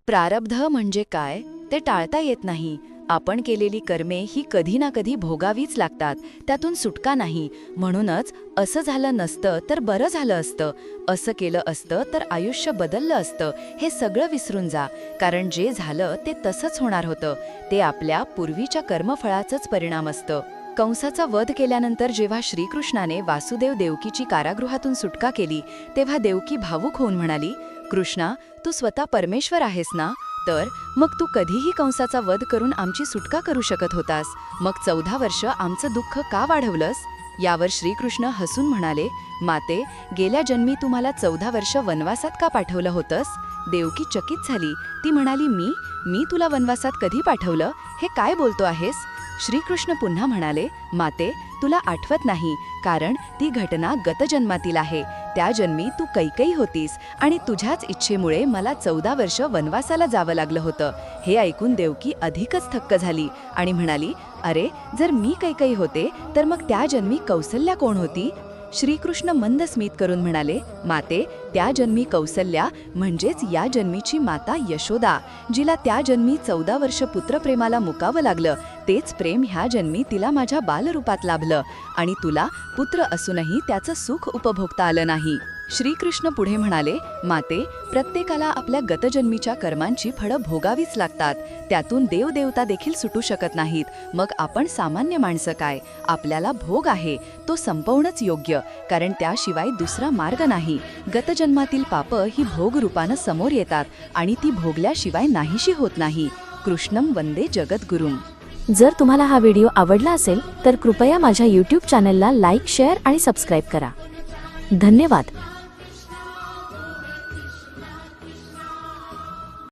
प्रारब्ध म्हणजे काय ते टाळता येत नाही. आपण केलेली कर्मे ही कधी ना कधी भोगावीच लागतात, त्यातून सुटका नाही. म्हणूनच असं झालं नसतं तर बरं झालं असतं, असं केलं असतं तर आयुष्य बदललं असतं, हे सगळं विसरून जा. कारण जे झालं ते तसंच होणार होतं. ते आपल्या पूर्वीच्या कर्मफळाचंच परिणाम असतं. कंसाचा वध केल्यानंतर जेव्हा श्रीकृष्णाने वासुदेव देवकीची कारागृहातून सुटका केली, तेव्हा देवकी भावूक होऊन म्हणाली, कृष्णा, तू स्वतः परमेश्वर आहेस ना? तर मग तू कधीही कंसाचा वध करून आमची सुटका करू शकत होतास. मग 14 वर्ष आमचं दुःख का वाढवलंस? यावर श्रीकृष्ण हसून म्हणाले, माते, गेल्या जन्मी तुम्हाला 14 वर्ष वनवासात का पाठवलं होतंस? देवकी चकित झाली. ती म्हणाली, मी तुला वनवासात कधी पाठवलं? हे काय बोलतो आहेस? श्रीकृष्ण पुन्हा म्हणाले, माते, तुला आठवत नाही, कारण ती घटना गतजन्मातील आहे. त्या जन्मी तू कैकई होतीस आणि तुझ्याच इच्छेमुळे मला 14 वर्ष वनवासाला जावं लागलं होतं. हे ऐकून देवकी अधिकच थक्क झाली आणि म्हणाली, अरे, जर मी कैकई होते तर मग त्या जन्मी कौसल्या कोण होती? श्रीकृष्ण मंद स्मित करून म्हणाले, माते, त्या जन्मी कौसल्या म्हणजेच या जन्मीची माता यशोदा, जिला त्या जन्मी 14 वर्ष पुत्रप्रेमाला मुकावं लागलं. तेच प्रेम ह्या जन्मी तिला माझ्या बालरूपात लाभलं आणि तुला पुत्र असूनही त्याचं सुख उपभोगता आलं नाही. श्रीकृष्ण पुढे म्हणाले, माते, प्रत्येकाला आपल्या गतजन्मीच्या कर्मांची फळं भोगावीच लागतात. त्यातून देवदेवता देखील सुटू शकत नाहीत. मग आपण सामान्य माणसं काय? आपल्याला भोग आहे तो संपवणंच योग्य, कारण त्याशिवाय दुसरा मार्ग नाही. गतजन्मातील पापं ही भोगरूपानं समोर येतात आणि ती भोगल्याशिवाय नाहीशी होत नाही. कृष्णं वंदे जगद्गुरुम. जर तुम्हाला हा व्हिडिओ आवडला असेल तर कृपया माझ्या YouTube चॅनलला लाईक, शेअर आणि सबस्क्राईब करा. धन्यवाद.